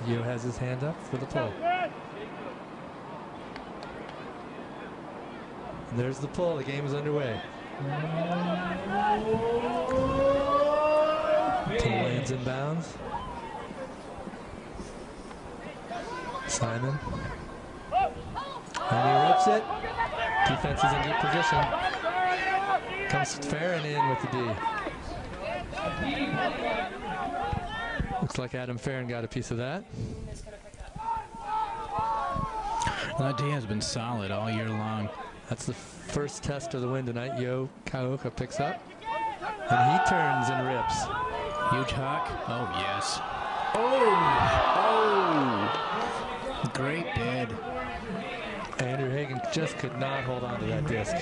Yo has his hand up for the pull. And there's the pull. The game is underway. Pull lands in bounds. Simon. And he rips it. Defense is in deep position. Comes Farron in with the D. Looks like Adam Farron got a piece of that. That D has been solid all year long. That's the first test of the win tonight. Yo Kaoka picks up. And he turns and rips. Huge huck. Oh, yes. Oh! Great bid. Andrew Hagan just could not hold on to that disc.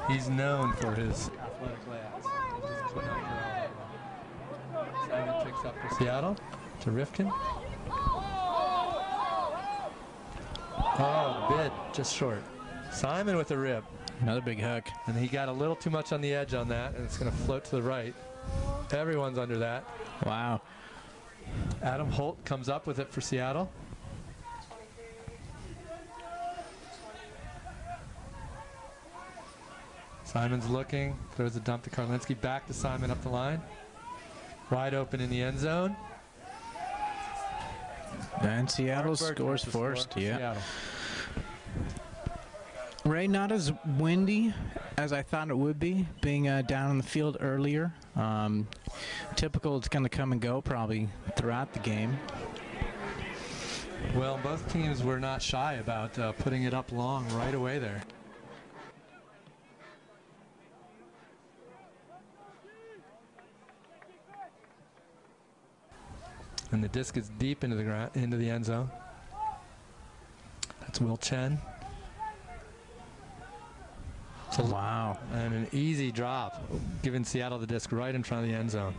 He's known for his athletic layouts. Simon picks up for Seattle to Rifkin. Oh, bid just short. Simon with a rip. Another big hook. And he got a little too much on the edge on that, and it's going to float to the right. Everyone's under that. Wow. Adam Holt comes up with it for Seattle. Simon's looking, throws a dump to Karlinski, back to Simon up the line. Wide open in the end zone. And Seattle scores first, yeah. Seattle. Ray, not as windy as I thought it would be, being down in the field earlier. Typical, it's going to come and go probably throughout the game. Well, both teams were not shy about putting it up long right away there. And the disc is deep into the ground, into the end zone. That's Will Chen. So wow. And an easy drop, giving Seattle the disc right in front of the end zone.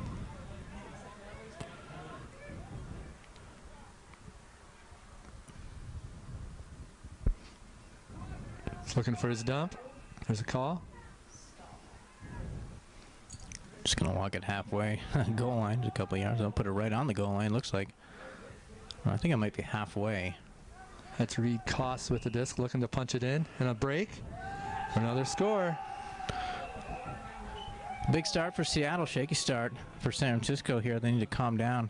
He's looking for his dump. There's a call. Just going to walk it halfway. Goal line, just a couple of yards. I'll put it right on the goal line, looks like. I think it might be halfway. That's Reed Koss with the disc, looking to punch it in. And a break. Another score. Big start for Seattle. Shaky start for San Francisco here. They need to calm down.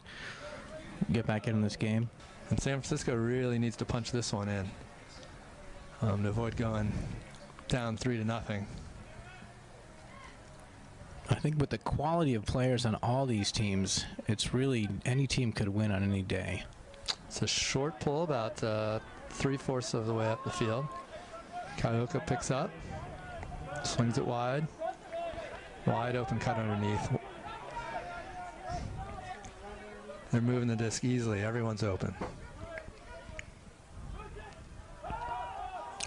Get back in this game. And San Francisco really needs to punch this one in to avoid going down 3-0. I think with the quality of players on all these teams, it's really any team could win on any day. It's a short pull, about 3/4 of the way up the field. Kaioka picks up, swings it wide. Wide open cut underneath. They're moving the disc easily. Everyone's open.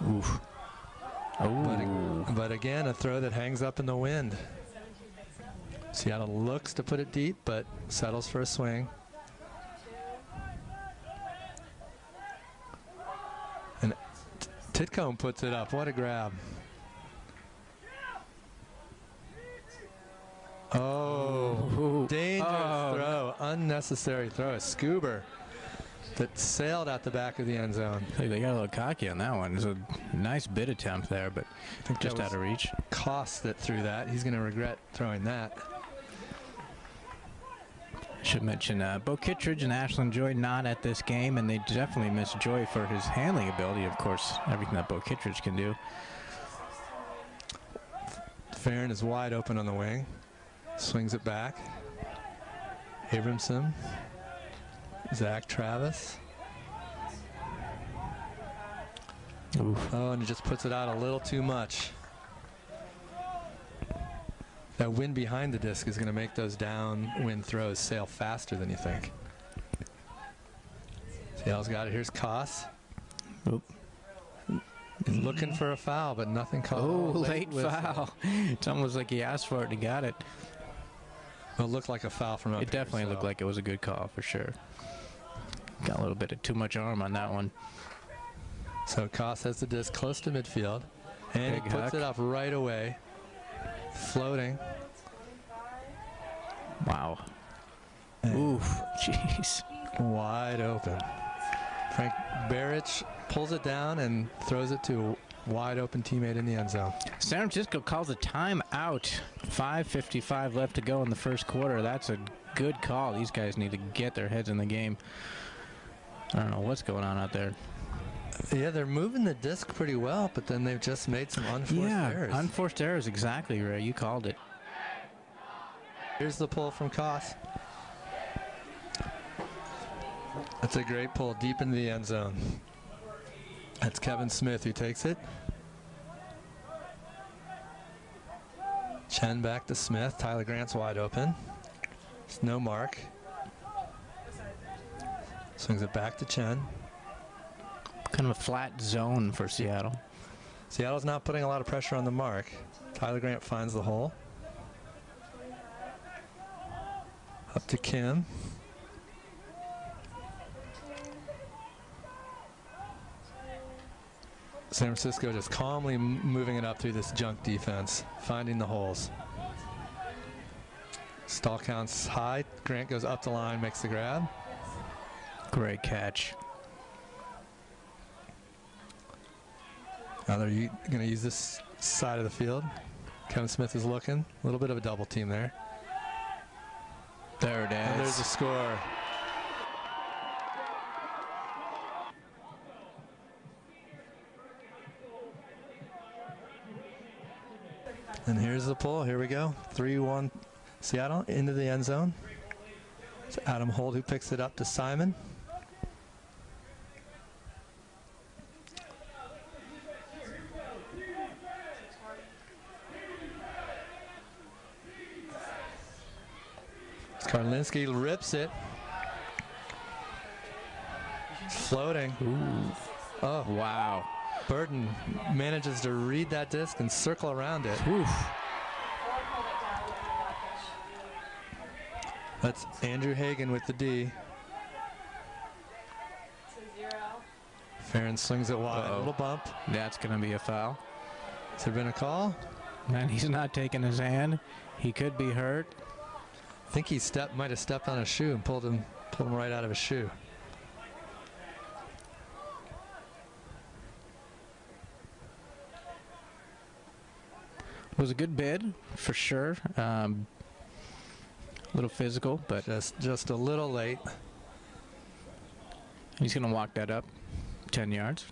Oof. But again, a throw that hangs up in the wind. Seattle looks to put it deep, but settles for a swing. And Titcomb puts it up. What a grab. Oh, dangerous throw. Unnecessary throw. A scuba that sailed out the back of the end zone. They got a little cocky on that one. It was a nice bid attempt there, but I think just out of reach. Koss that threw that. He's going to regret throwing that. Should mention Bo Kittredge and Ashland Joy not at this game, and they definitely miss Joy for his handling ability. Of course, everything that Bo Kittredge can do. Farron is wide open on the wing. Swings it back. Abramson. Zach Travis. Oof. Oh, and he just puts it out a little too much. That wind behind the disc is going to make those downwind throws sail faster than you think. Seattle's got it. Here's Koss. Oop. He's looking for a foul, but nothing called. Oh, late foul. It's almost like he asked for it and he got it. It'll look like a foul from up here. It definitely looked like it was a good call for sure. Got a little bit of too much arm on that one. So Koss has the disc close to midfield, and Big he puts hook. it up right away. Floating. Wow. Oof. Jeez. Wide open. Frank Barrich pulls it down and throws it to a wide open teammate in the end zone. San Francisco calls a timeout. 5:55 left to go in the first quarter. That's a good call. These guys need to get their heads in the game. I don't know what's going on out there. Yeah, they're moving the disc pretty well, but then they've just made some unforced errors. Unforced errors, exactly, Ray. You called it. Here's the pull from Koss. That's a great pull deep into the end zone. That's Kevin Smith who takes it. Chen back to Smith. Tyler Grant's wide open. It's no mark. Swings it back to Chen. Kind of a flat zone for Seattle. Seattle's not putting a lot of pressure on the mark. Tyler Grant finds the hole. Up to Kim. San Francisco just calmly moving it up through this junk defense, finding the holes. Stall counts high. Grant goes up the line, makes the grab. Great catch. Now they're going to use this side of the field. Kevin Smith is looking. A little bit of a double team there. There it is. And there's the score. And here's the pull. Here we go. 3-1 Seattle into the end zone. It's Adam Holt who picks it up to Simon. Karlinski rips it. Floating. Ooh. Oh, wow. Burton manages to read that disc and circle around it. Oof. That's Andrew Hagan with the D. Farron swings it wide. A little bump. That's going to be a foul. Has there been a call? And he's not taking his hand. He could be hurt. I think he might have stepped on a shoe and pulled him right out of his shoe. It was a good bid for sure. A little physical, but just a little late. He's going to walk that up 10 yards.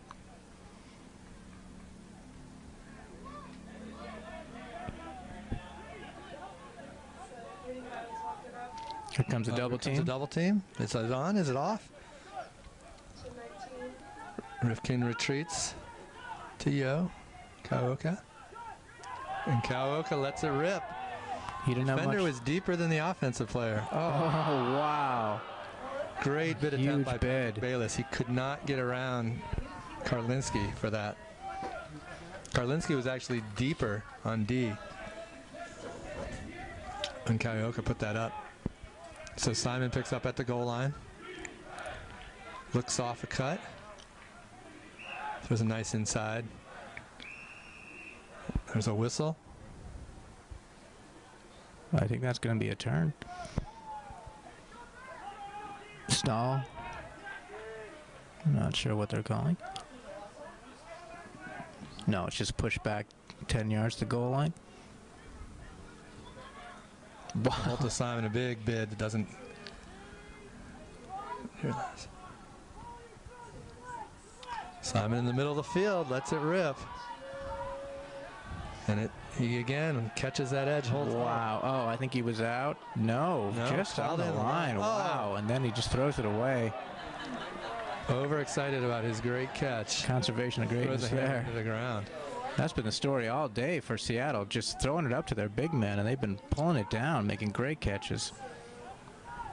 Here comes a double team. A double team. Is it on? Is it off? Rifkin retreats to Yo. Kaoka. And Kaoka lets it rip. He didn't have much. Defender was deeper than the offensive player. Oh, wow. Great bid attempt by bid. Bayless. He could not get around Karlinski for that. Karlinski was actually deeper on D. And Kaoka put that up. So Simon picks up at the goal line. Looks off a cut. Throws a nice inside. There's a whistle. I think that's going to be a turn. Stall. I'm not sure what they're calling. No, it's just push back 10 yards to goal line. Wow. Hold to Simon, a big bid that doesn't. Here that is. Simon in the middle of the field, lets it rip. And he again catches that edge, holds. Wow. Oh, I think he was out. No, just on the line. Wow. And then he just throws it away. Overexcited about his great catch. Conservation of greatness there. To the ground. That's been the story all day for Seattle, just throwing it up to their big men, and they've been pulling it down, making great catches.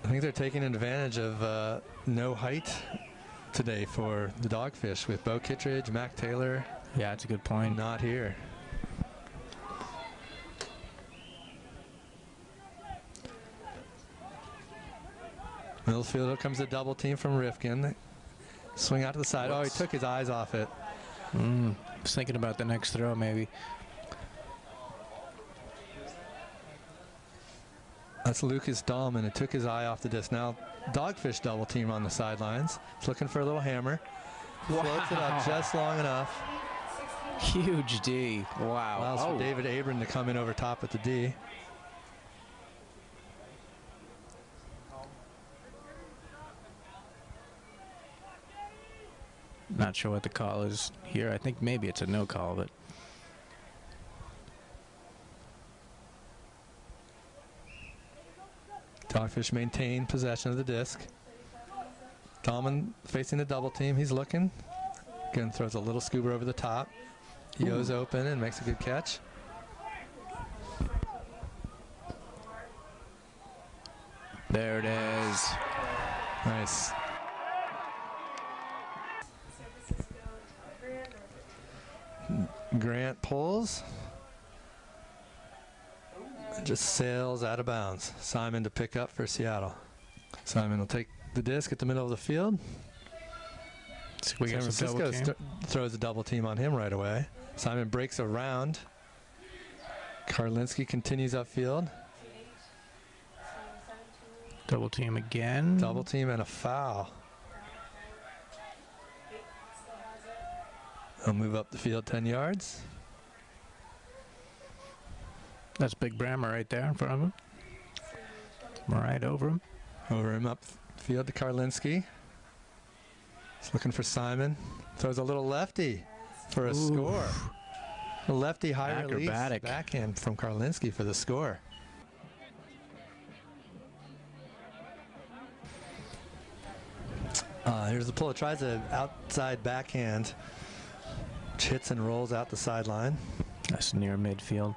I think they're taking advantage of no height today for the Dogfish with Bo Kittredge, Mac Taylor. Yeah, that's a good point. Not here. Middle field, here comes a double team from Rifkin. Swing out to the side. Oh, he took his eyes off it. Was thinking about the next throw, maybe. That's Lucas Dahlman, who took his eye off the disc. Now Dogfish double team on the sidelines. He's looking for a little hammer. Wow. Floats it up just long enough. Huge D. Wow. Allows for David Abram to come in over top at the D. Not sure what the call is here. I think maybe it's a no call, but Dogfish maintain possession of the disc. Dahlman facing the double team. He's looking. Again, throws a little scuba over the top. He goes open and makes a good catch. there it is. Nice. Grant pulls. Just sails out of bounds. Simon to pick up for Seattle. Simon will take the disc at the middle of the field. We San Francisco throws a double team on him right away. Simon breaks around. Karlinski continues upfield. Double team again. Double team and a foul. He'll move up the field 10 yards. That's Big Brammer right there in front of him. Right over him. Over him up field to Karlinski. He's looking for Simon. Throws a little lefty for a score. A lefty high release backhand from Karlinski for the score. Here's the pull. It tries an outside backhand. Which hits and rolls out the sideline. That's near midfield.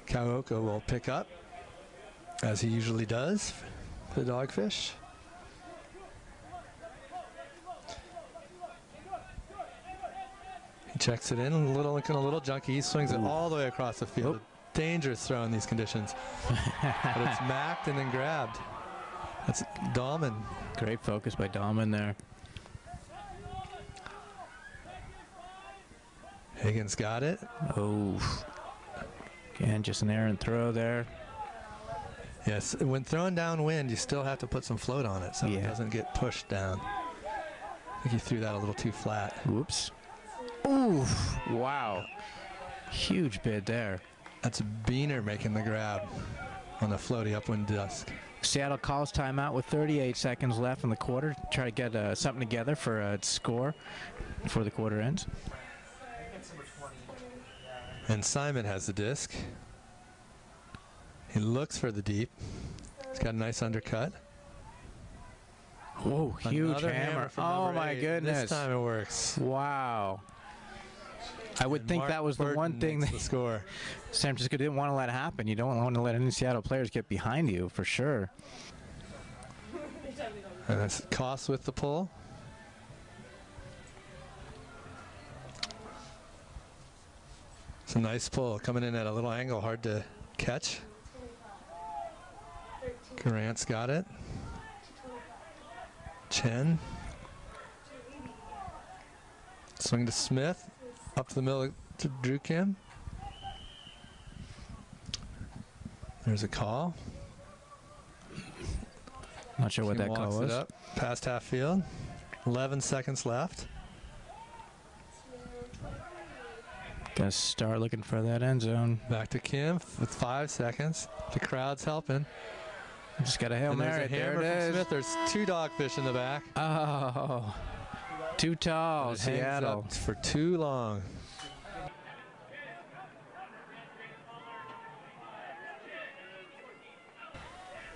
Kaoka will pick up, as he usually does, for the Dogfish. He checks it in, looking a little junky. He swings it all the way across the field. Dangerous throw in these conditions. But it's macked and then grabbed. That's Dahlman. Great focus by Dahlman there. Higgins got it. Oh. Again, just an errant throw there. Yes, when throwing downwind, you still have to put some float on it so it doesn't get pushed down. I think he threw that a little too flat. Whoops. Ooh, wow. Huge bid there. That's Beener making the grab on the floaty upwind disc. Seattle calls timeout with 38 seconds left in the quarter. Try to get something together for a score before the quarter ends. And Simon has the disc. He looks for the deep. He's got a nice undercut. Whoa, huge Another hammer. from Oh, number my 8. goodness. This time it works. Wow. I would think that was the one thing that the score. San Francisco didn't want to let happen. You don't want to let any Seattle players get behind you, for sure. And that's Koss with the pull. It's a nice pull, coming in at a little angle, hard to catch. Grant's got it. Chen. Swing to Smith. Up to the middle to Drew Kim. There's a call. Not sure what that call was. It up past half field. 11 seconds left. Gotta start looking for that end zone. Back to Kim with 5 seconds. The crowd's helping. Just got a Hail Mary. There it is. Smith. There's 2 Dogfish in the back. Oh, too tall, Seattle. For too long.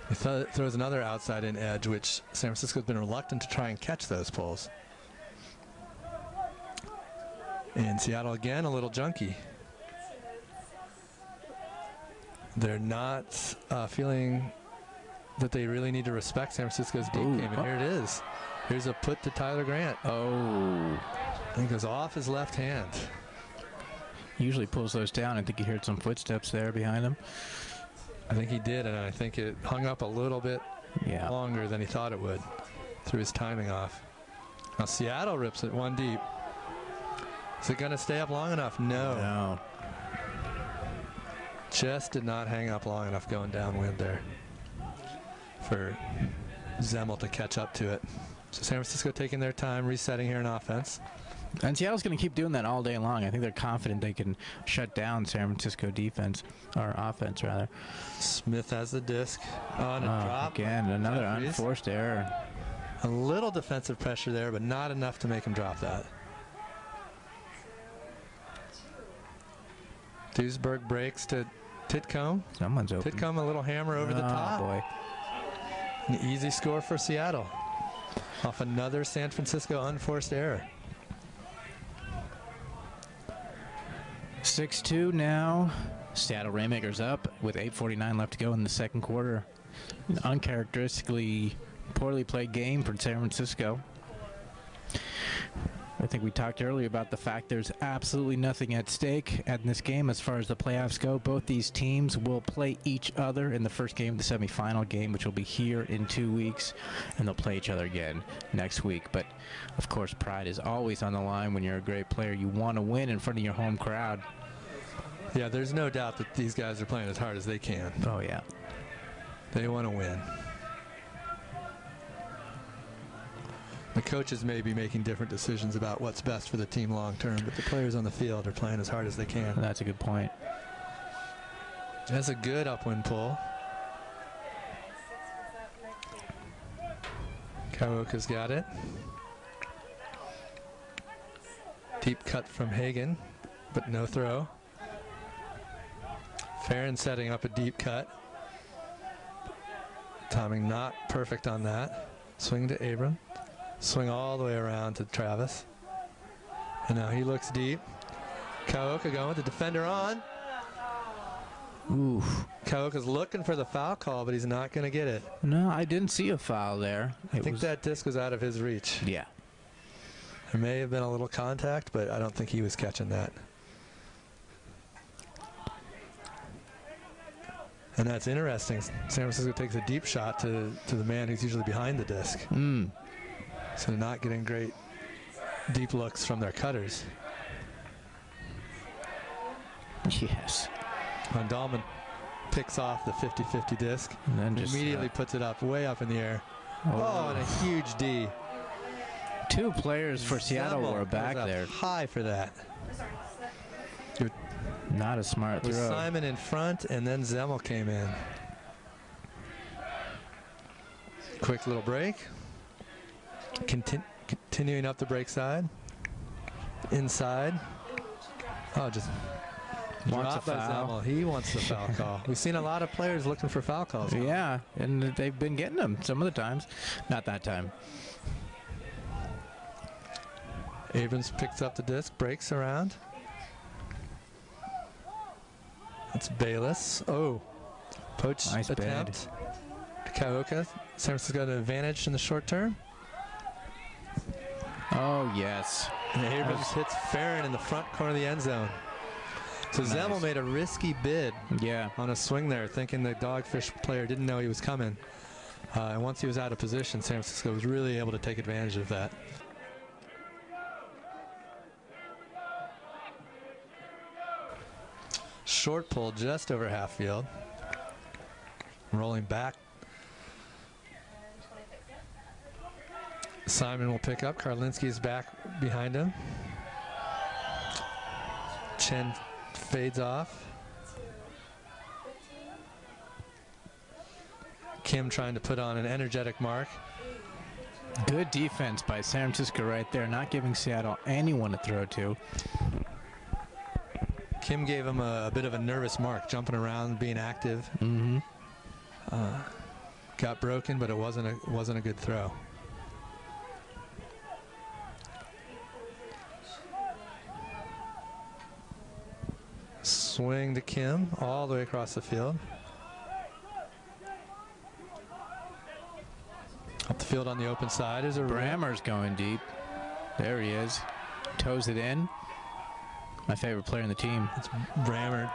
He throws another outside in edge, which San Francisco's been reluctant to try and catch those pulls. And Seattle again, a little junky. They're not feeling that they really need to respect San Francisco's deep game. And here it is. Here's a put to Tyler Grant. Oh. I think it goes off his left hand. Usually pulls those down. I think he heard some footsteps there behind him. I think he did, and I think it hung up a little bit longer than he thought it would. Threw his timing off. Now Seattle rips it one deep. Is it going to stay up long enough? No. Just did not hang up long enough going downwind there for Zemmel to catch up to it. So San Francisco taking their time, resetting here in offense. And Seattle's going to keep doing that all day long. I think they're confident they can shut down San Francisco defense, or offense, rather. Smith has the disc on a drop. Again, another unforced error. A little defensive pressure there, but not enough to make him drop that. Duisburg breaks to Titcomb. Someone's open. Titcomb, a little hammer over the top. Boy. An easy score for Seattle. Off another San Francisco unforced error. 6-2 now. Seattle Rainmakers up with 8:49 left to go in the second quarter. An uncharacteristically poorly played game for San Francisco. I think we talked earlier about the fact there's absolutely nothing at stake at this game as far as the playoffs go. Both these teams will play each other in the first game of the semifinal game, which will be here in 2 weeks, and they'll play each other again next week. But, of course, pride is always on the line when you're a great player. You want to win in front of your home crowd. Yeah, there's no doubt that these guys are playing as hard as they can. Oh, yeah. They want to win. The coaches may be making different decisions about what's best for the team long term, but the players on the field are playing as hard as they can. That's a good point. That's a good upwind pull. Kawoka's got it. Deep cut from Hagen, but no throw. Farron setting up a deep cut. Timing not perfect on that. Swing to Abram. Swing all the way around to Travis. And now he looks deep. Kawoka going with the defender on. Ooh. Kawoka's looking for the foul call, but he's not going to get it. No, I didn't see a foul there. I think that disc was out of his reach. Yeah. There may have been a little contact, but I don't think he was catching that. And that's interesting. San Francisco takes a deep shot to the man who's usually behind the disc. So they're not getting great deep looks from their cutters. Yes. Van Dahlman picks off the 50-50 disc and then just immediately puts it up, way up in the air. Oh, and a huge D. Two players for Seattle were back there. High for that. Not a smart throw. With Simon in front, and then Zemmel came in. Quick little break. Continuing up the break side. Inside. Oh, just wants a foul. He wants the foul call. We've seen a lot of players looking for foul calls. Yeah, and they've been getting them some of the times. Not that time. Abrams picks up the disc, breaks around. That's Bayless. Oh, poach nice attempt. Kawoka. San Francisco got an advantage in the short term. Oh, yes. And Abrams hits Farron in the front corner of the end zone. So nice. Zemmel made a risky bid on a swing there, thinking the Dogfish player didn't know he was coming. And once he was out of position, San Francisco was really able to take advantage of that. Short pull just over half field. Rolling back. Simon will pick up. Karlinski's back behind him. Chen fades off. Kim trying to put on an energetic mark. Good defense by San Francisco right there, not giving Seattle anyone to throw to. Kim gave him a bit of a nervous mark, jumping around, being active. Got broken, but it wasn't a good throw. Swing to Kim all the way across the field. Up the field on the open side is a Brammer's going deep. There he is. Toes it in. My favorite player in the team. It's Brammer.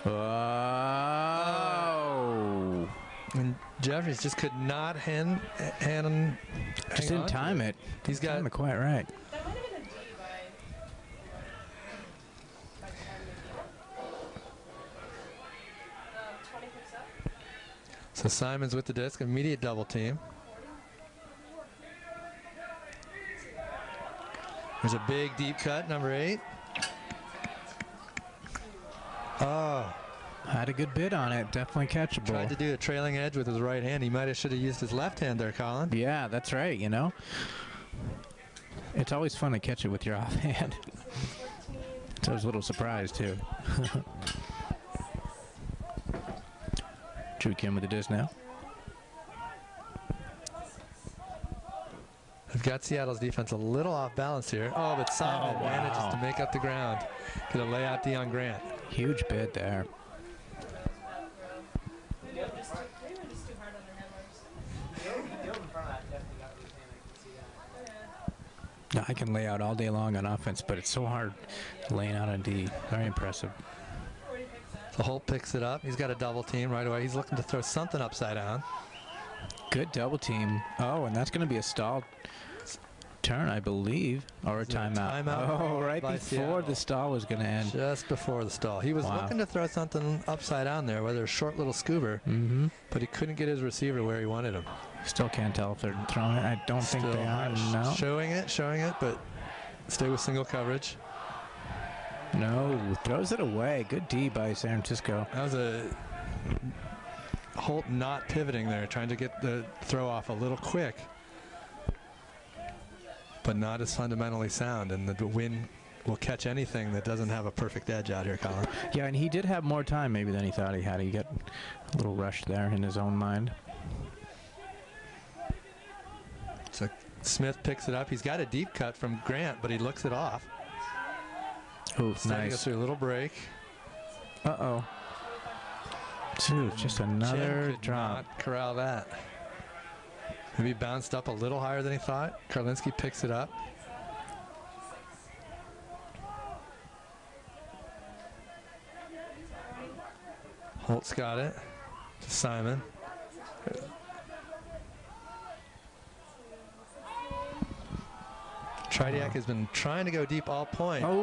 Oh. And Jeffries just could not hang on. Just didn't time it. He's got it quite right. So Simon's with the disc, immediate double team. There's a big deep cut, number 8. Oh. Had a good bid on it. Definitely catchable. Tried to do a trailing edge with his right hand. He should have used his left hand there, Colin. Yeah, that's right, you know. It's always fun to catch it with your offhand. So I was a little surprised, too. Drew Kim with the disc now. I've got Seattle's defense a little off balance here. Oh, but Simon manages to make up the ground. Gonna lay out Dion Grant. Huge bid there. I can lay out all day long on offense, but it's so hard laying out on D. Very impressive. So Holt picks it up. He's got a double team right away. He's looking to throw something upside down. Good double team. Oh, and that's going to be a stall turn, I believe, or a timeout. Oh, right before the stall was going to end. Just before the stall. He was looking to throw something upside down there, whether a short little scuba, but he couldn't get his receiver where he wanted him. Still can't tell if they're throwing it. I don't think they are. No. Showing it, but stay with single coverage. No, throws it away. Good D by San Francisco. That was a Holt not pivoting there, trying to get the throw off a little quick, but not as fundamentally sound, and the wind will catch anything that doesn't have a perfect edge out here, Colin. Yeah, and he did have more time maybe than he thought he had. He got a little rushed there in his own mind. So Smith picks it up. He's got a deep cut from Grant, but he looks it off. Oh, nice. Goes through a little break. Uh-oh. Dude, just another drop. Not corral that. Maybe bounced up a little higher than he thought. Karlinski picks it up. Holt's got it. To Simon. Tridiak has been trying to go deep all point. Oh,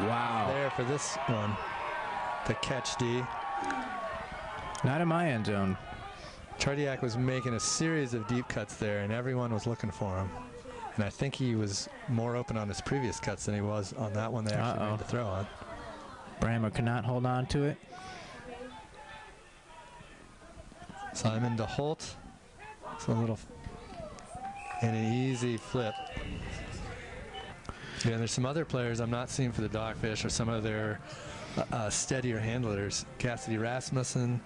wow. There for this one. The catch D. Not in my end zone. Tridiak was making a series of deep cuts there, and everyone was looking for him. And I think he was more open on his previous cuts than he was on that one they actually made the throw on. Brammer cannot hold on to it. Simon to Holt. It's a little and an easy flip. Yeah, there's some other players I'm not seeing for the Dogfish, or some of their steadier handlers. Cassidy Rasmussen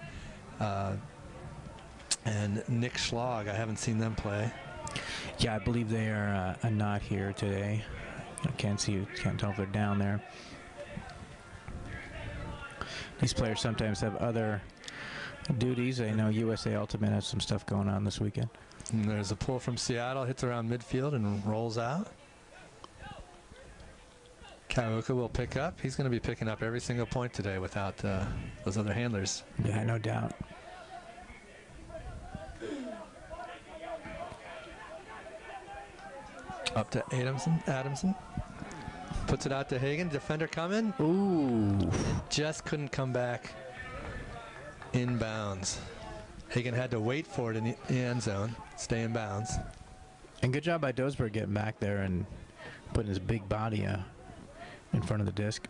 and Nick Schlag. I haven't seen them play. Yeah, I believe they are not here today. I can't tell if they're down there. These players sometimes have other duties. I know USA Ultimate has some stuff going on this weekend. And there's a pull from Seattle, hits around midfield and rolls out. Kauka will pick up. He's going to be picking up every single point today without those other handlers. Yeah, no doubt. Up to Adamson. Puts it out to Hagan. Defender coming. Ooh. Just couldn't come back in bounds. Hagan had to wait for it in the end zone. Stay in bounds. And good job by Dosberg getting back there and putting his big body in front of the disc.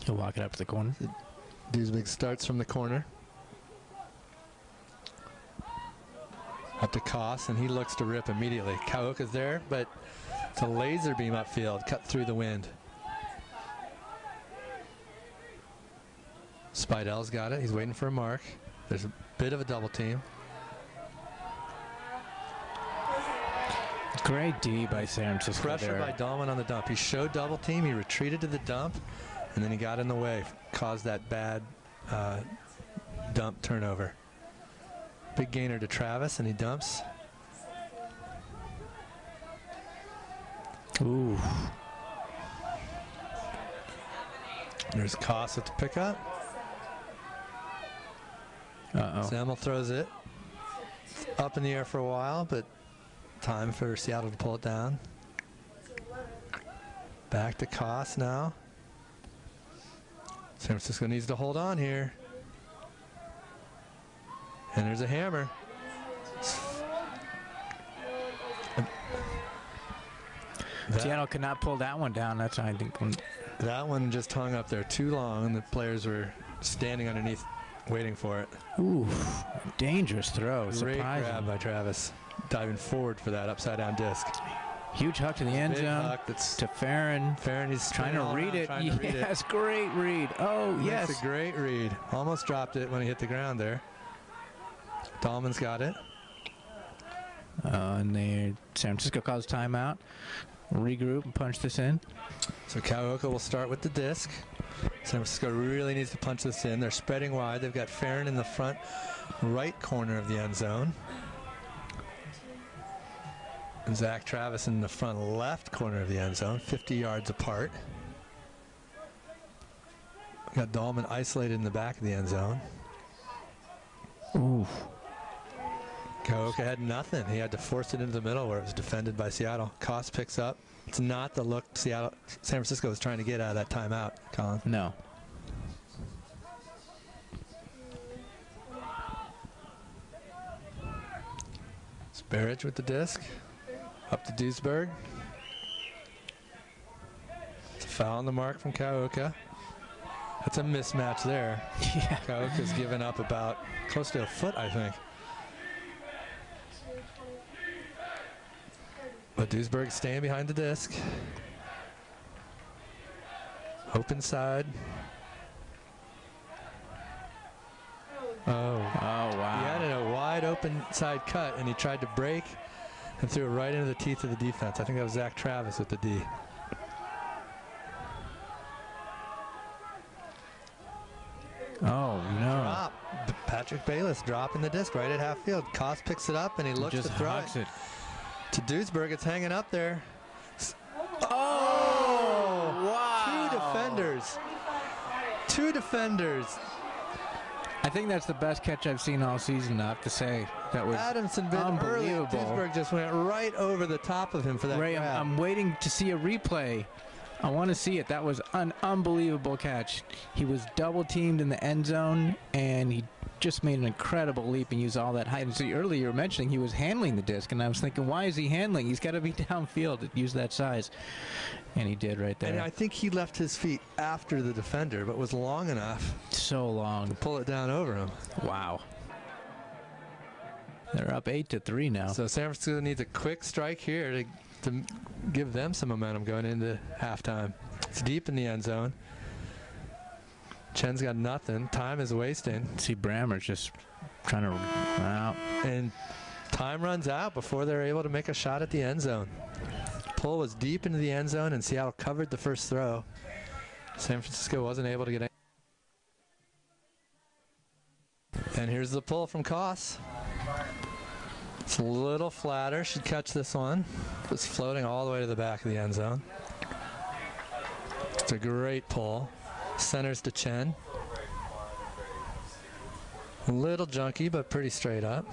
He'll walk it up to the corner. Duesbig starts from the corner. Up to Koss, and he looks to rip immediately. Kauka's there, but it's a laser beam upfield, cut through the wind. Spidell's got it. He's waiting for a mark. There's a bit of a double team. Great D by San Francisco. Pressure there by Dahlman on the dump. He showed double team. He retreated to the dump, and then he got in the way, caused that bad dump turnover. Big gainer to Travis, and he dumps. Ooh. There's Koss with the pickup. Samuel throws it up in the air for a while, but time for Seattle to pull it down. Back to Koss now. San Francisco needs to hold on here. And there's a hammer. Seattle could not pull that one down. That's, I think. That one just hung up there too long, and the players were standing underneath waiting for it. Ooh, dangerous throw. Great grab by Travis. Diving forward for that upside-down disc. Huge huck to the end zone. To Farron. Farron, he's trying to read it. Yes, great read. Oh, yes. That's a great read. Almost dropped it when he hit the ground there. Dahlman's got it. And there, San Francisco calls timeout. Regroup and punch this in. So Kaoka will start with the disc. San Francisco really needs to punch this in. They're spreading wide. They've got Farron in the front right corner of the end zone. And Zach Travis in the front left corner of the end zone, 50 yards apart. We've got Dahlman isolated in the back of the end zone. Ooh. Kaoka had nothing. He had to force it into the middle where it was defended by Seattle. Koss picks up. It's not the look San Francisco was trying to get out of that timeout, Colin. No. Sparridge with the disc. Up to Duisberg. It's a foul on the mark from Kaoka. That's a mismatch there. Yeah. Kaoka's given up about close to a foot, I think. But Duisberg staying behind the disc. Open side. Oh, wow. He had a wide open side cut, and he tried to break and threw it right into the teeth of the defense. I think that was Zach Travis with the D. Oh, no. Drop. Patrick Bayless dropping the disc right at half field. Koss picks it up, and he looks to throw it. To Duisberg, it's hanging up there. Oh, wow. Two defenders. I think that's the best catch I've seen all season, I have to say. That was Adamson bit early. Duisberg just went right over the top of him for that grab. I'm waiting to see a replay. I want to see it. That was an unbelievable catch. He was double teamed in the end zone, and he just made an incredible leap and used all that height. And so earlier you were mentioning he was handling the disc, and I was thinking, why is he handling? He's got to be downfield to use that size. And he did right there. And I think he left his feet after the defender, but was long enough. So long. To pull it down over him. Wow. They're up 8-3 now. So San Francisco needs a quick strike here to give them some momentum going into halftime. It's deep in the end zone. Chen's got nothing. Time is wasting. See, Brammer's just trying to run out. And time runs out before they're able to make a shot at the end zone. Pull was deep into the end zone, and Seattle covered the first throw. San Francisco wasn't able to get any. And here's the pull from Koss. It's a little flatter. Should catch this one. It's floating all the way to the back of the end zone. It's a great pull. Centers to Chen. A little junky, but pretty straight up.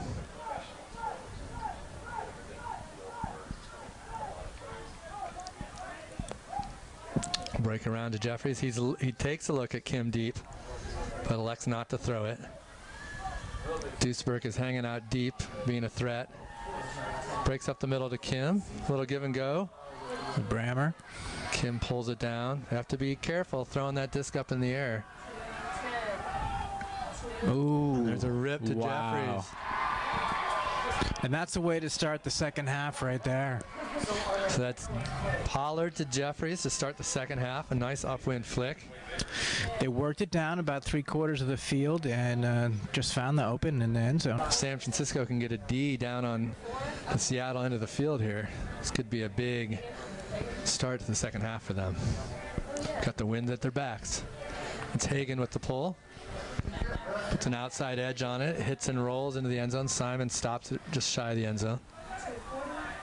Break around to Jeffries. He takes a look at Kim deep, but elects not to throw it. Duisberg is hanging out deep, being a threat. Breaks up the middle to Kim. Little give and go. Brammer. Kim pulls it down. Have to be careful throwing that disc up in the air. Ooh. And there's a rip to Jeffries. And that's the way to start the second half right there. So that's Pollard to Jeffries to start the second half. A nice upwind flick. They worked it down about 3/4 of the field and just found the open in the end zone. San Francisco can get a D down on the Seattle end of the field here. This could be a big start to the second half for them. Got the wind at their backs. It's Hagan with the pull. Puts an outside edge on it. Hits and rolls into the end zone. Simon stops it just shy of the end zone.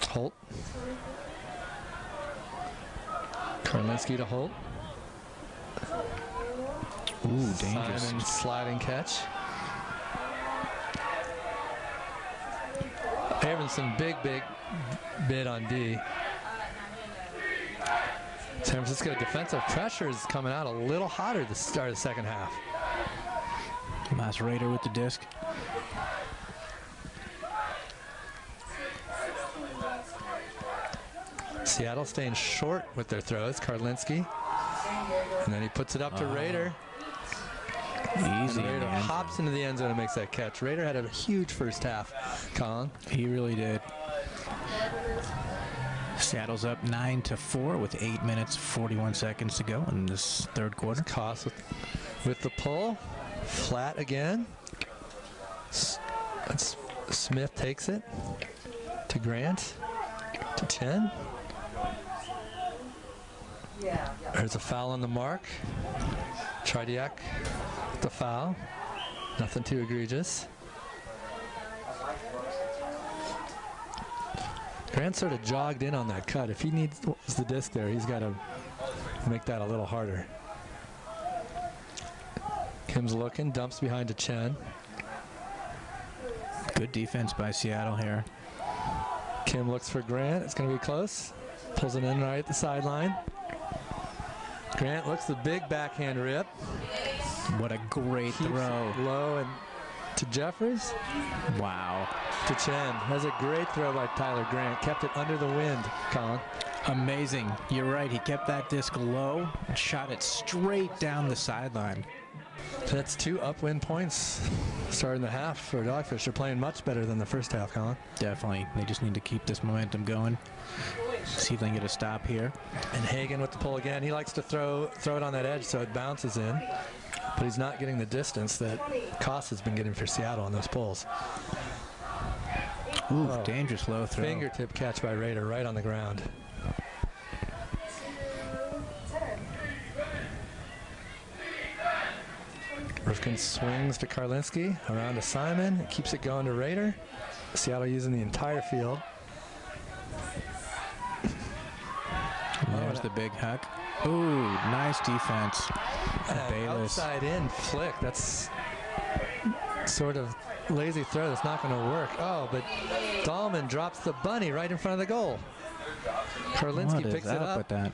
Holt. Karlinski to Holt. Ooh, dangerous. Simon sliding catch. Aronson, big bid on D. San Francisco defensive pressure is coming out a little hotter to start the second half. Last Raider with the disc. Seattle staying short with their throws. Karlinski. And then he puts it up to Rader. Easy. And Rader hops into the end zone and makes that catch. Rader had a huge first half, Colin. He really did. Seattle's up 9-4 with 8 minutes 41 seconds to go in this third quarter. Koss with the pull. Flat again. Smith takes it to Grant. To Chen. There's a foul on the mark. Tridiak with the foul. Nothing too egregious. Grant sort of jogged in on that cut. If he needs the disc there, he's got to make that a little harder. Kim's looking, dumps behind to Chen. Good defense by Seattle here. Kim looks for Grant. It's going to be close. Pulls it in right at the sideline. Grant looks the big backhand rip. What a great throw. Low and to Jeffers. Wow. To Chen. That's a great throw by Tyler Grant. Kept it under the wind, Colin. Amazing. You're right. He kept that disc low and shot it straight down the sideline. That's 2 upwind points starting the half for Dogfish. They're playing much better than the first half, Colin. Definitely. They just need to keep this momentum going. See if they can get a stop here. And Hagan with the pull again. He likes to throw it on that edge so it bounces in. But he's not getting the distance that Koss has been getting for Seattle on those pulls. Ooh, dangerous low throw. Fingertip catch by Rader right on the ground. Rifkin swings to Karlinski, around to Simon, keeps it going to Rader. Seattle using the entire field. There's the big huck. Ooh, nice defense. Outside in flick. That's sort of lazy throw that's not going to work. Oh, but Dahlman drops the bunny right in front of the goal. Karlinski picks it up. With that?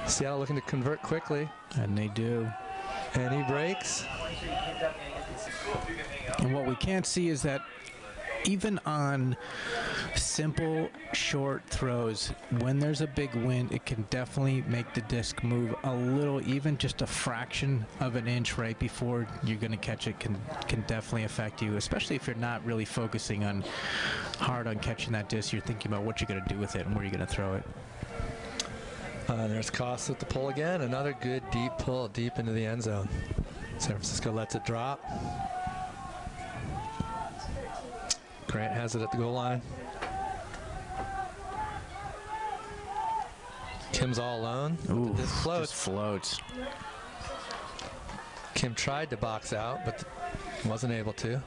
Seattle looking to convert quickly. And they do. And he breaks. And what we can't see is that even on simple short throws, when there's a big wind, it can definitely make the disc move a little, even just a fraction of an inch right before you're going to catch it can definitely affect you, especially if you're not really focusing hard on catching that disc. You're thinking about what you're going to do with it and where you're going to throw it. There's Koss with the pull again. Another good deep pull deep into the end zone. San Francisco lets it drop. Grant has it at the goal line. Kim's all alone. Ooh, this floats. Just floats. Kim tried to box out, but wasn't able to.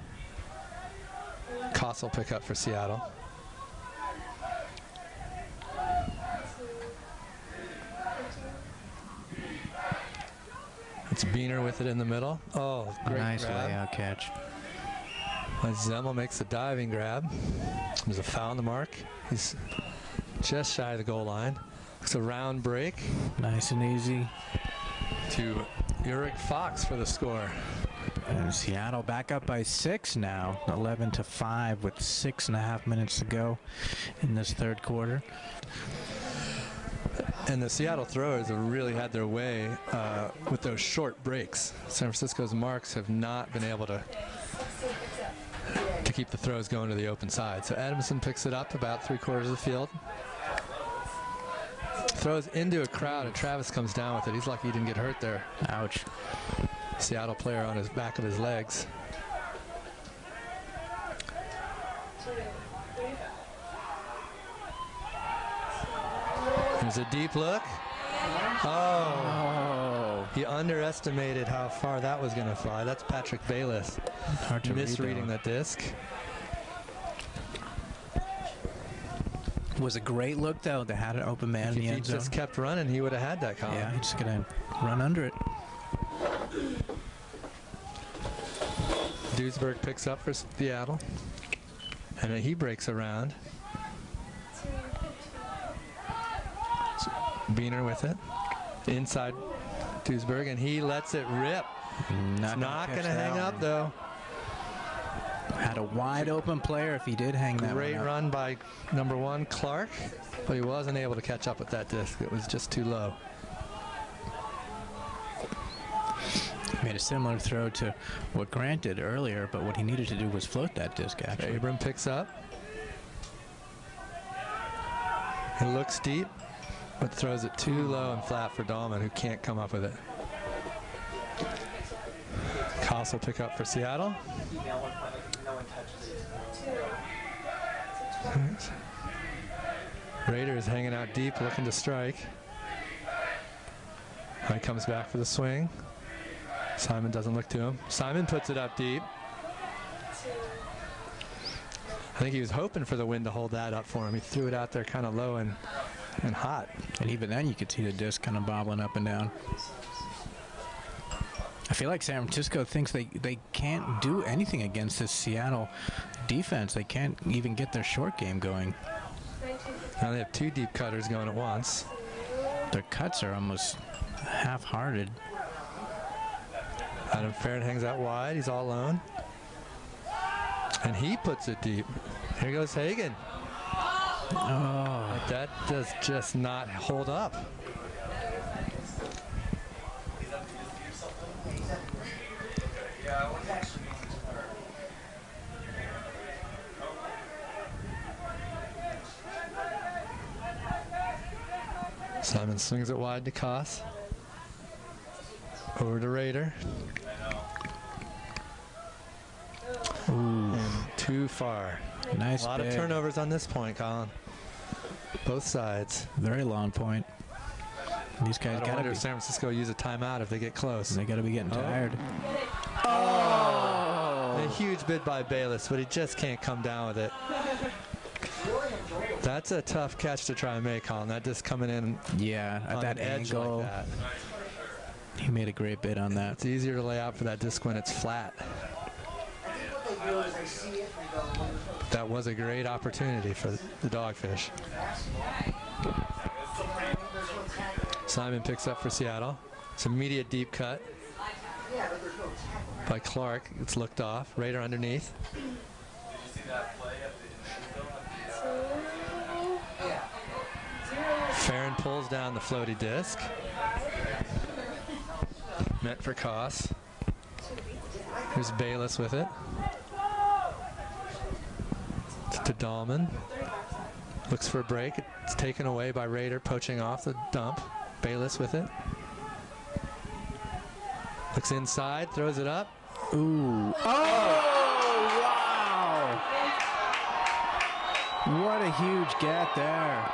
Koss will pick up for Seattle. It's Biener with it in the middle. Oh, great nice grab. layout catch. Zemmel makes a diving grab. There's a foul on the mark. He's just shy of the goal line. It's a round break. Nice and easy. To Ulrich Fox for the score. And Seattle back up by 6 now. 11-5 with 6.5 minutes to go in this third quarter. And the Seattle throwers have really had their way with those short breaks. San Francisco's marks have not been able to keep the throws going to the open side. So Adamson picks it up about 3/4 of the field. Throws into a crowd, and Travis comes down with it. He's lucky he didn't get hurt there. Ouch. Seattle player on his back of his legs. There's a deep look. Oh. He underestimated how far that was going to fly. That's Patrick Bayless. Hard to misreading that disc. Was a great look, though. They had an open man in the end zone. If he just kept running, he would have had that call. Yeah, he's just going to run under it. Duesberg picks up for Seattle. And then he breaks around. Biener with it. Inside Duesberg, and he lets it rip. It's not going to hang up, though. Had a wide open player if he did hang that Great one up. run by number 1, Clark, but he wasn't able to catch up with that disc. It was just too low. Made a similar throw to what Grant did earlier, but what he needed to do was float that disc, actually. Abram picks up. It looks deep, but throws it too low and flat for Dahlman, who can't come up with it. Koss will pick up for Seattle. Rader is hanging out deep, looking to strike. He comes back for the swing. Simon doesn't look to him. Simon puts it up deep. I think he was hoping for the wind to hold that up for him. He threw it out there kind of low and hot. And even then you could see the disc kind of bobbling up and down. I feel like San Francisco thinks they can't do anything against this Seattle defense. They can't even get their short game going. Now they have 2 deep cutters going at once. Their cuts are almost half-hearted. Adam Farron hangs out wide. He's all alone. And he puts it deep. Here goes Hagen. Oh. But that does just not hold up. Simon swings it wide to Koss. Over to Rader. Ooh. And too far. Nice. A lot of turnovers on this point, Colin. Both sides. Very long point. These guys got to be. San Francisco use a timeout if they get close. They got to be getting tired. Oh! A huge bid by Bayless, but he just can't come down with it. That's a tough catch to try and make, Colin. That just coming in. Yeah, at that angle. Like that. He made a great bid on that. It's easier to lay out for that disc when it's flat. That was a great opportunity for the Dogfish. Simon picks up for Seattle. It's immediate deep cut by Clark. It's looked off. Rader underneath. Farron pulls down the floaty disc. Meant for Koss. Here's Bayless with it. To Dahlman. Looks for a break. It's taken away by Rader, poaching off the dump. Bayless with it. Looks inside, throws it up. Ooh. Oh, wow. What a huge get there.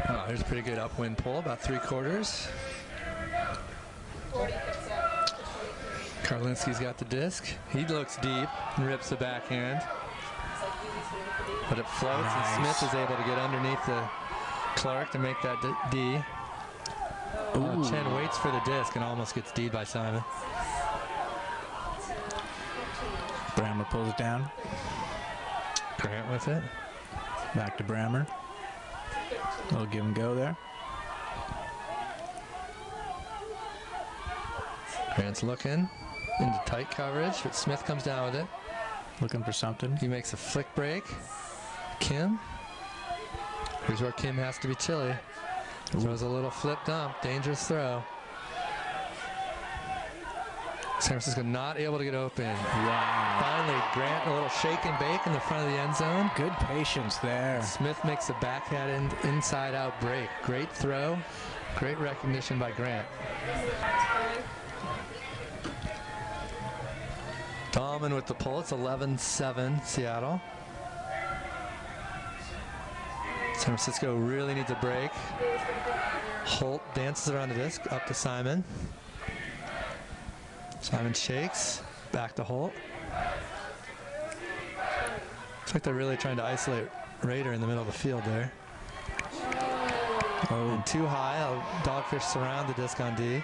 Oh, here's a pretty good upwind pull, about 3/4. Karlinski's got the disc. He looks deep and rips the backhand. But it floats, nice. And Smith is able to get underneath the Clark to make that D. Chen waits for the disc and almost gets D'd by Simon. Brammer pulls it down. Grant with it. Back to Brammer. We'll give him go there. Grant's looking into tight coverage, but Smith comes down with it. Looking for something. He makes a flick break. Kim. Here's where Kim has to be chilly. Throws a little flip dump. Dangerous throw. San Francisco not able to get open. Wow. Finally, Grant a little shake and bake in the front of the end zone. Good patience there. Smith makes a backhand inside out break. Great throw. Great recognition by Grant. Dahlman with the pull. It's 11-7 Seattle. San Francisco really needs a break. Holt dances around the disc, up to Simon. Simon shakes, back to Holt. Looks like they're really trying to isolate Rader in the middle of the field there. And too high, Dogfish surround the disc on D.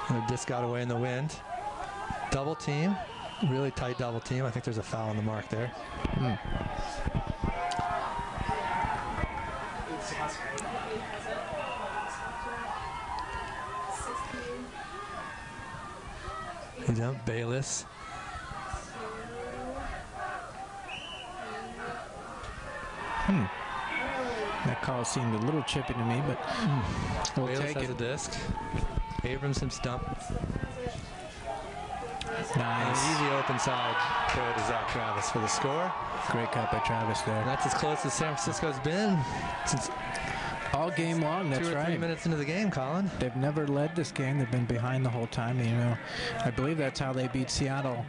And the disc got away in the wind. Double team, really tight double team. I think there's a foul on the mark there. He's up, Bayless. That call seemed a little chippy to me, but we'll Bayless take has it. a disc. Abramson's dump. Nice. An easy open side throw to Zach Travis for the score. Great cut by Travis there. And that's as close as San Francisco's been since all game long. That's 2 or 3 right. minutes into the game, Colin. They've never led this game. They've been behind the whole time. You know, I believe that's how they beat Seattle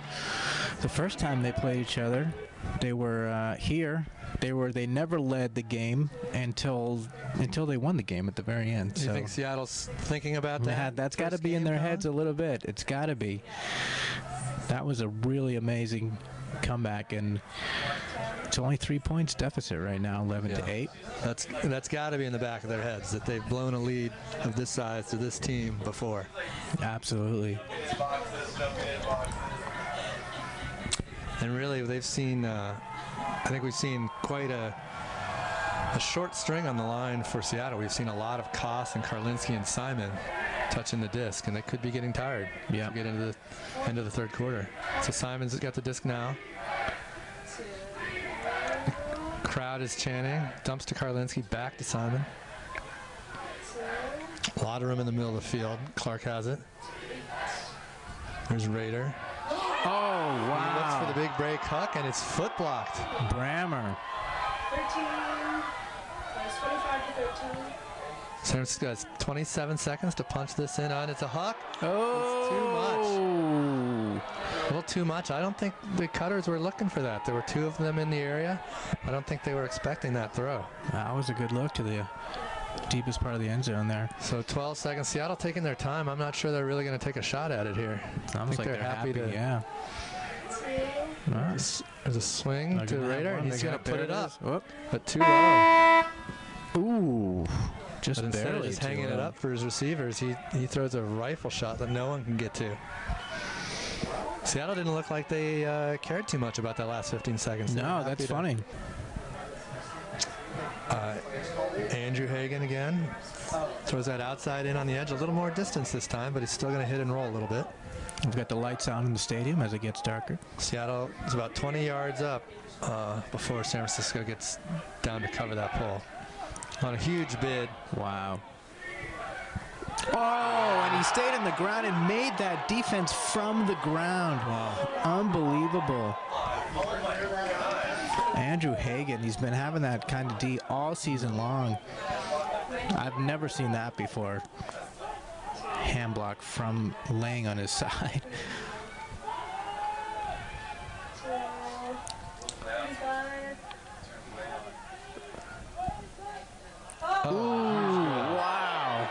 the first time they played each other. They were here. They never led the game until they won the game at the very end. Do you think Seattle's thinking about that? That's got to be in their heads a little bit. It's got to be. That was a really amazing comeback, and it's only 3 points deficit right now, 11-8. That's got to be in the back of their heads that they've blown a lead of this size to this team before. Absolutely. And really, they've seen. I think we've seen quite a short string on the line for Seattle. We've seen a lot of Koss and Karlinski and Simon touching the disc, and they could be getting tired. Yeah. Get into the end of the third quarter. So Simon's got the disc now. The crowd is chanting. Dumps to Karlinski, back to Simon. A lot of room in the middle of the field. Clark has it. There's Rader. Oh, wow. He looks for the big break, Huck, and it's foot blocked. Brammer. 13. That's 25 to 13. San Francisco has 27 seconds to punch this in on. It's a Huck. Oh. It's too much. A little too much. I don't think the Cutters were looking for that. There were 2 of them in the area. I don't think they were expecting that throw. That was a good look to the deepest part of the end zone there. So 12 seconds. Seattle taking their time. I'm not sure they're really going to take a shot at it here. It's almost like they're happy to. Yeah. There's a swing to Rader, and he's going to put it up. But too low. Ooh. Just but instead barely of just hanging it up for his receivers, he throws a rifle shot that no one can get to. Seattle didn't look like they cared too much about that last 15 seconds. No, that's funny. Andrew Hagan again. Throws that outside in on the edge. A little more distance this time, but he's still going to hit and roll a little bit. We've got the lights on in the stadium as it gets darker. Seattle is about 20 yards up before San Francisco gets down to cover that pole. On a huge bid. Wow. Oh, and he stayed on the ground and made that defense from the ground. Wow. Unbelievable. Andrew Hagan, he's been having that kind of D all season long. I've never seen that before. Hand block from laying on his side. Ooh, wow.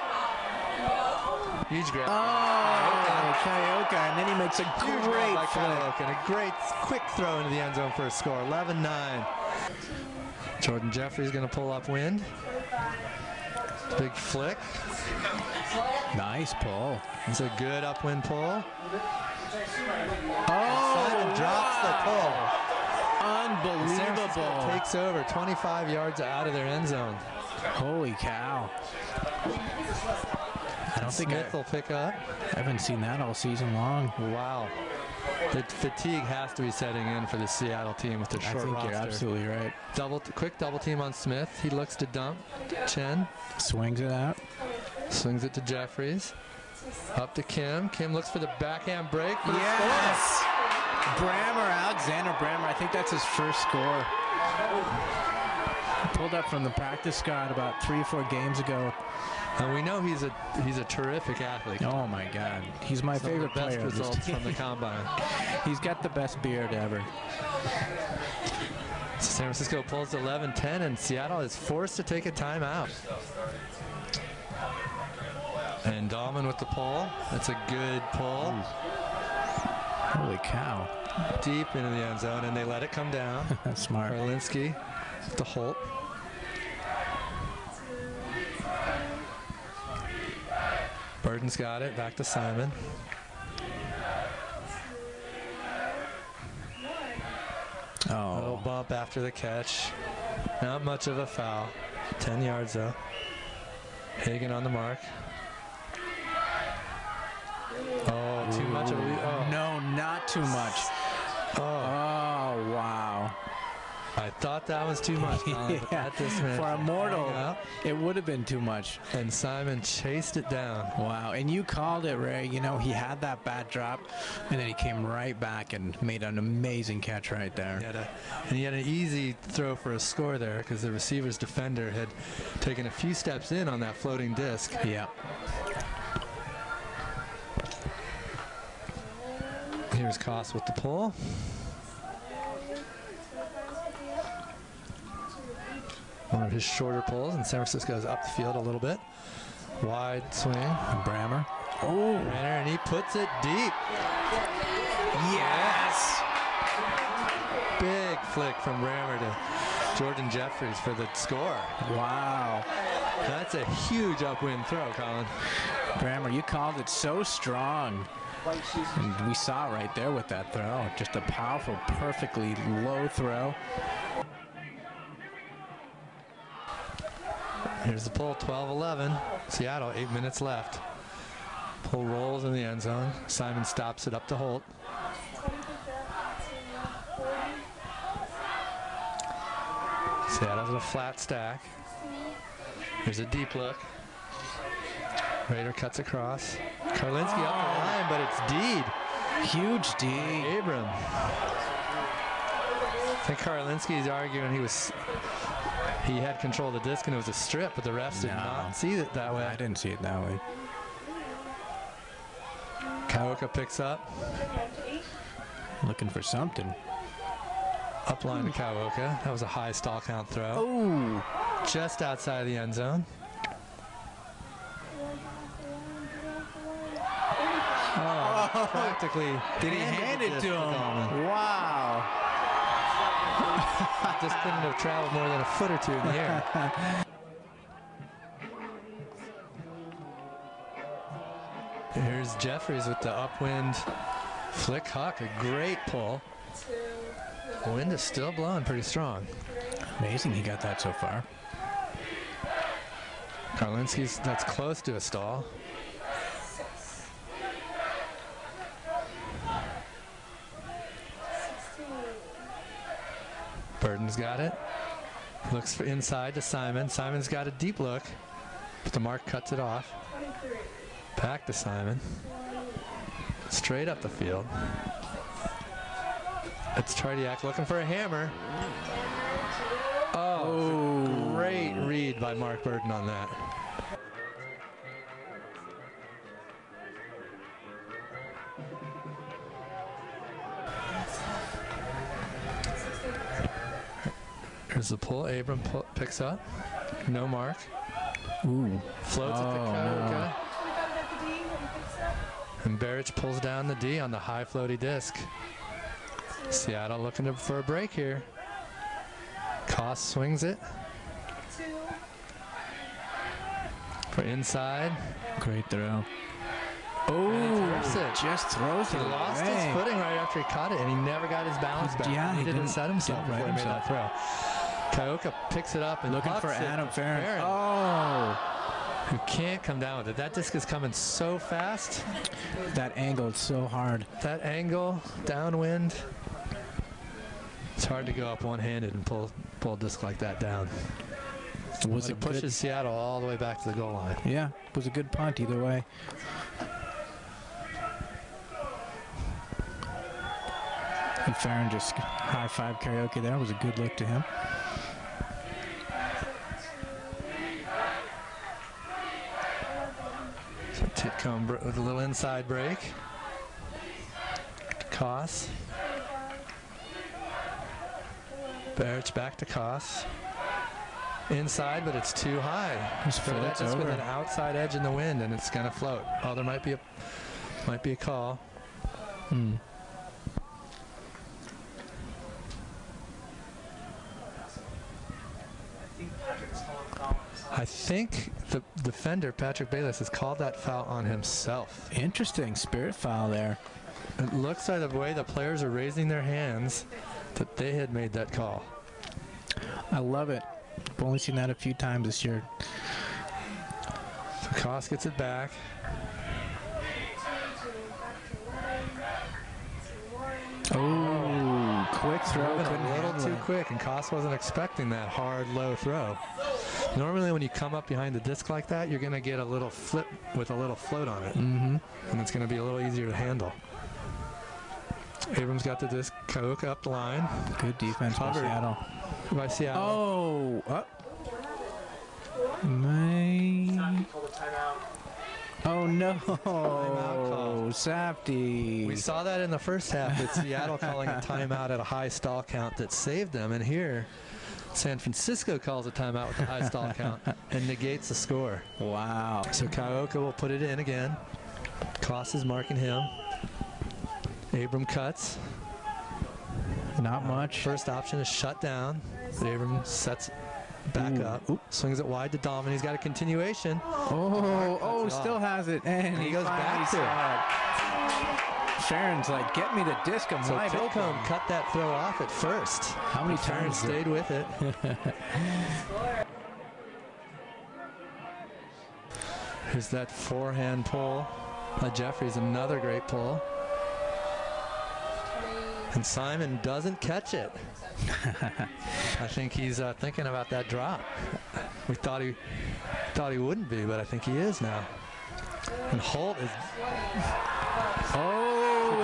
Huge grab. Oh, Kaioka, and then he makes a great flick. And a great quick throw into the end zone for a score. 11-9. Jordan Jeffrey's going to pull upwind. Big flick. Nice pull. It's a good upwind pull. Oh, Simon drops the pull. Unbelievable. Takes over 25 yards out of their end zone. Holy cow. I don't think Smith will pick up. I haven't seen that all season long. Wow. The fatigue has to be setting in for the Seattle team with their short roster. You're absolutely right. Quick double team on Smith. He looks to dump. Chen. Swings it out. Swings it to Jeffries. Up to Kim. Kim looks for the backhand break. Yes! Brammer, Alexander Brammer. I think that's his first score. Pulled up from the practice squad about 3 or 4 games ago. And we know he's a terrific athlete. Oh my God, he's my favorite player. Best results from the combine. He's got the best beard ever. San Francisco pulls to 11-10, and Seattle is forced to take a timeout. And Dahlman with the pull. That's a good pull. Holy cow! Deep into the end zone, and they let it come down. That's smart. Karlinski to Holt. Burden's got it. Back to Simon. Oh. A little bump after the catch. Not much of a foul. 10 yards though. Hagan on the mark. Oh, too much of a lead? Oh. No, not too much. Oh, wow. I thought that was too much, Colin, but that just meant for a mortal, it would have been too much. And Simon chased it down. Wow, and you called it, Ray. You know, he had that bad drop, and then he came right back and made an amazing catch right there. And he had an easy throw for a score there because the receiver's defender had taken a few steps in on that floating disc. Yeah. Here's Koss with the pull. One of his shorter pulls, and San Francisco's up the field a little bit. Wide swing. And Brammer. Oh, and he puts it deep. Yes! Big flick from Brammer to Jordan Jeffries for the score. Wow. That's a huge upwind throw, Colin. Brammer, you called it so strong. And we saw right there with that throw. Just a powerful, perfectly low throw. Here's the pull, 12-11. Seattle, 8 minutes left. Pull rolls in the end zone. Simon stops it up to Holt. Seattle's in a flat stack. Here's a deep look. Raider cuts across. Karlinski up the line, but it's Deed. Huge D. Abram. I think Karlinski's arguing he had control of the disc and it was a strip, but the refs did not see it that way. I didn't see it that way. Kaoka picks up. Looking for something. Upline to Kaoka. That was a high stall count throw. Oh! Just outside the end zone. Oh, practically. Did he hand it to him? Wow. Just couldn't have traveled more than a foot or two in the air. Here's Jeffries with the upwind flick huck. A great pull. The wind is still blowing pretty strong. Amazing he got that so far. Karlinski's, that's close to a stall. Burden's got it. Looks for inside to Simon. Simon's got a deep look, but the mark cuts it off. Back to Simon. Straight up the field. It's Chardiak looking for a hammer. Oh, great read by Mark Burden on that. Here's the pull. Abram picks up. No mark. Ooh. Floats at the Kaoka. No. And Barrich pulls down the D on the high floaty disc. Seattle looking for a break here. Koss swings it. For inside. Great throw. Oh, just throws it. He lost his footing right after he caught it, and he never got his balance back. Yeah, he didn't set himself before he made that throw. Kaoka picks it up and looking for Adam Farron. Oh, who can't come down with it. That disc is coming so fast. That angle is so hard. That angle, downwind. It's hard to go up one-handed and pull a disc like that down. It pushes Seattle all the way back to the goal line. Yeah, it was a good punt either way. And Farron just high-five karaoke there. It was a good look to him. So Titcomb with a little inside break. Koss. Barrich back to Koss. Inside, but it's too high. That's with an outside edge in the wind, and it's going to float. Oh, there might be a call. I think the defender, Patrick Bayless, has called that foul on himself. Interesting spirit foul there. It looks like the way the players are raising their hands that they had made that call. I love it. I've only seen that a few times this year. So Koss gets it back. Oh, quick throw. A little too quick, and Koss wasn't expecting that hard, low throw. Normally when you come up behind the disc like that, you're going to get a little flip with a little float on it. And it's going to be a little easier to handle. Abrams got the disc. Kaoka up the line. Good defense by Seattle. Oh, up. Oh no! Safety. We saw that in the first half with Seattle calling a timeout at a high stall count that saved them, and here San Francisco calls a timeout with a high stall count and negates the score. Wow. So Kaoka will put it in again. Koss is marking him. Abram cuts. Not much. First option is shut down. Abram sets back up. Swings it wide to Dom, and he's got a continuation. Still has it. And he goes back to it. Sharon's like, get me the disc. I'm so wide open. Tilcomb cut that throw off at first. How many times stayed with it? Here's that forehand pull. Jeffries, another great pull. And Simon doesn't catch it. I think he's thinking about that drop. We thought he wouldn't be, but I think he is now. And Holt is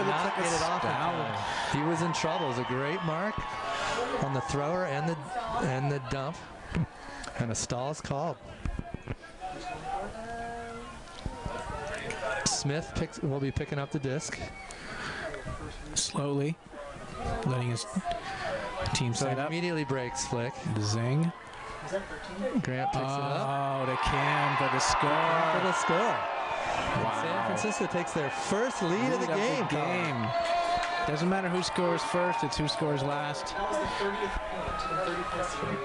not get it off. He was in trouble. It was a great mark on the thrower and the dump, and a stall is called. Smith will be picking up the disc slowly, letting his team set up. Immediately breaks flick. Zing. Grant picks it up. Oh, to Cam for the score. Wow. San Francisco takes their first lead of the game. Doesn't matter who scores first, it's who scores last. That was the 30th point.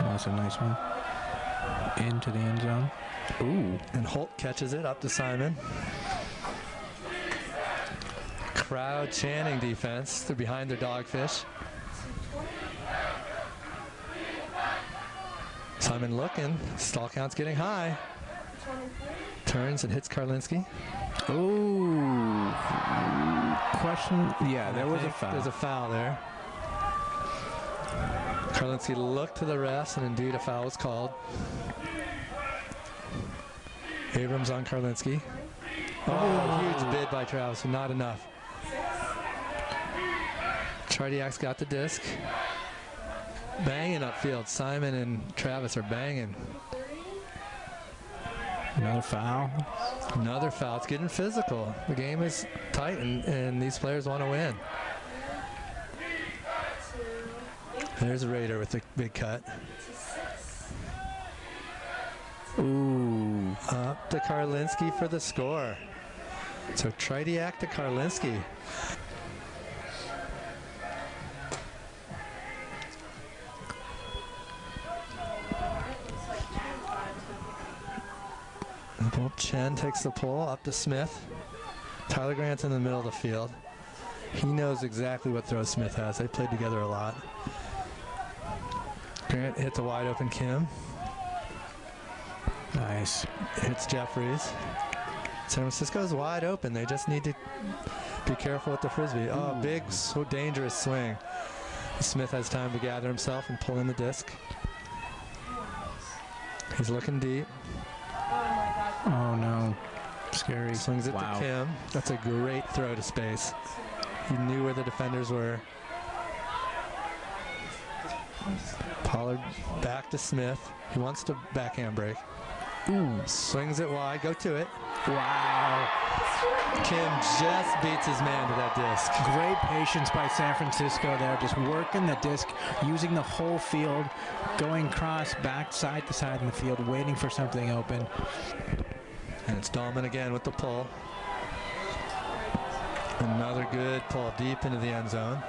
That's a nice one. Into the end zone. Ooh. And Holt catches it up to Simon. Crowd chanting defense. They're behind their Dogfish. Simon looking. Stall count's getting high. Turns and hits Karlinski. Ooh. Question. Yeah, there was a foul. There's a foul there. Karlinski looked to the refs, and indeed a foul was called. Abrams on Karlinski. Huge bid by Travis, but not enough. Chardiak's got the disc. Banging upfield. Simon and Travis are banging. Another foul. Another foul. It's getting physical. The game is tight, and these players want to win. There's Raider with the big cut. Ooh. Up to Karlinski for the score. So Tridiak to Karlinski. Chen takes the pull up to Smith. Tyler Grant's in the middle of the field. He knows exactly what throw Smith has. They played together a lot. Grant hits a wide open Kim. Nice. Hits Jeffries. San Francisco's wide open. They just need to be careful with the frisbee. Oh, big, so dangerous swing. Smith has time to gather himself and pull in the disc. He's looking deep. Oh no. Scary. Swings it to Kim. That's a great throw to space. He knew where the defenders were. Pollard back to Smith. He wants to backhand break. Ooh. Swings it wide. Go to it. Wow. Kim just beats his man to that disc. Great patience by San Francisco there. Just working the disc, using the whole field, going cross, back, side to side in the field, waiting for something open. And it's Dahlman again with the pull. Another good pull deep into the end zone.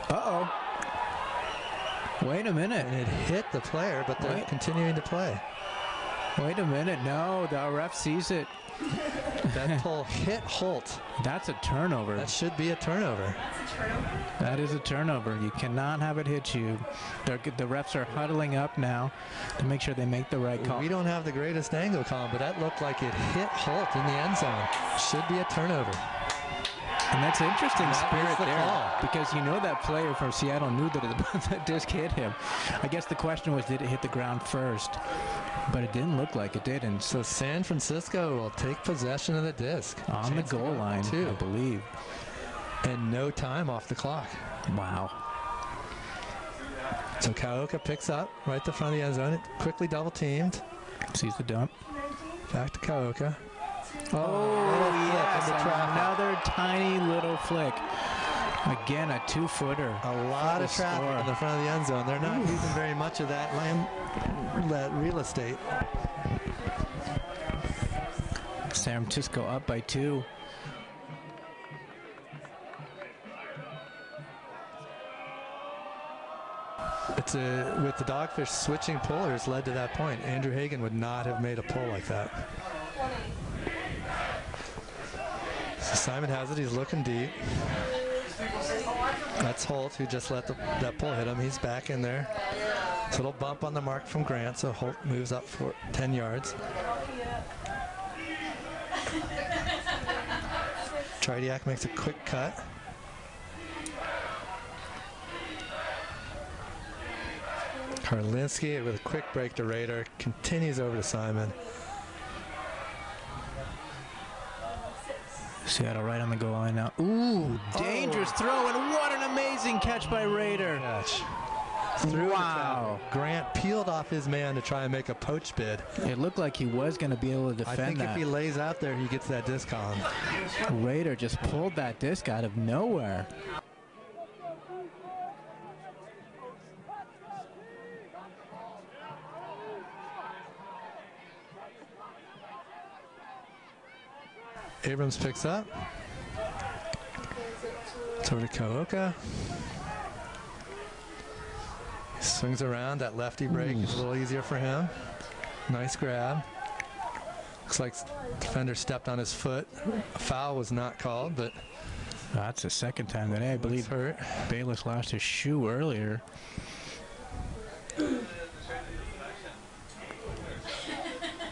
Uh-oh. Wait a minute. And it hit the player, but they're continuing to play. Wait a minute. No, the ref sees it. That pull hit Holt. That's a turnover. That should be a turnover. That's a turnover? That is a turnover. You cannot have it hit you. The refs are huddling up now to make sure they make the right call. We don't have the greatest angle, Colin, but that looked like it hit Holt in the end zone. Should be a turnover. And that's interesting spirit there, call. because you know that player from Seattle knew that the disc hit him. I guess the question was, did it hit the ground first? But it didn't look like it did. And so San Francisco will take possession of the disc. On the goal line, I believe. And no time off the clock. Wow. So Kaoka picks up right at the front of the end zone. It quickly double teamed. Sees the dump. Back to Kaoka. Oh, yes, another tiny little flick. Again, a 2-footer. A lot of traffic in the front of the end zone. They're not using very much of that real estate. San Francisco up by 2. It's with the Dogfish switching pullers led to that point. Andrew Hagan would not have made a pull like that. So Simon has it. He's looking deep. That's Holt, who just let that pull hit him. He's back in there. So little bump on the mark from Grant. So Holt moves up for 10 yards. Tridiak makes a quick cut. Karlinski with a quick break to Rader. Continues over to Simon. Seattle right on the goal line now. Ooh, dangerous throw, and what an amazing catch by Rader. Catch. Wow. Grant peeled off his man to try and make a poach bid. It looked like he was going to be able to defend that. I think if he lays out there, he gets that disc on. Rader just pulled that disc out of nowhere. Abrams picks up. It's over to Kaoka. He swings around. That lefty break is a little easier for him. Nice grab. Looks like defender stepped on his foot. A foul was not called, but that's the second time today. I believe hurt. Bayless lost his shoe earlier.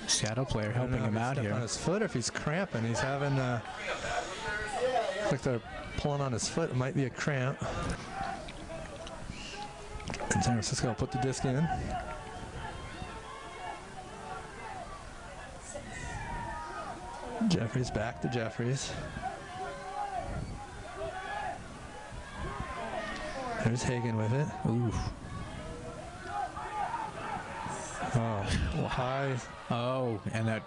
Seattle player helping him out here. On his foot, or if he's cramping, he's having like they're pulling on his foot. It might be a cramp. And San Francisco will put the disc in. Jeffries back to Jeffries. There's Hagan with it. Ooh. Oh, high. Oh, and that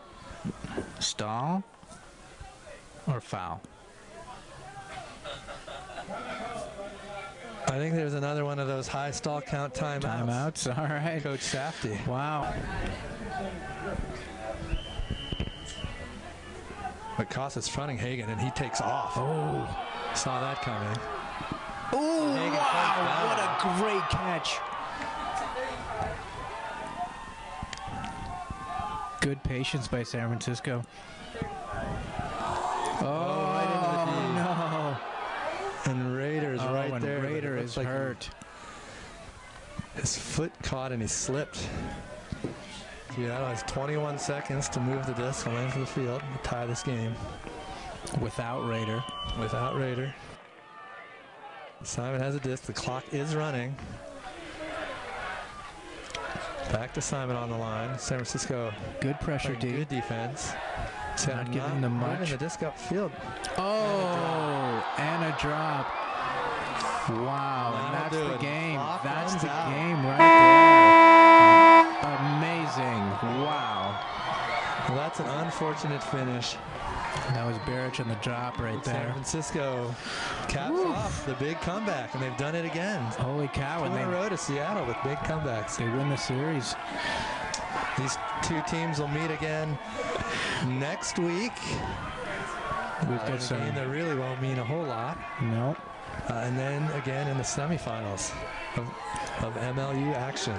stall or foul? I think there's another one of those high stall count timeouts. Timeouts, all right. Coach Safety. Wow. But Koss is fronting Hagan, and he takes off. Oh. Saw that coming. Oh, wow, what a great catch. Good patience by San Francisco. Oh, no. And Rader's right there. And Rader is like hurt. His foot caught and he slipped. Seattle has 21 seconds to move the disc and land for the field and tie this game. Without Rader. Without Rader. Simon has a disc. The clock is running. Back to Simon on the line. San Francisco. Good pressure, D. Good defense. Not giving them much. Moving the disc upfield. Oh, and a drop. Wow, and that's the game. That's the game right there. Amazing. Wow. Well, that's an unfortunate finish. That was Barrich on the drop right there. San Francisco caps off the big comeback, and they've done it again. Holy cow. Two in a row to Seattle with big comebacks. They win the series. These two teams will meet again next week. We've got some game that really won't mean a whole lot. No. And then again in the semifinals of MLU action.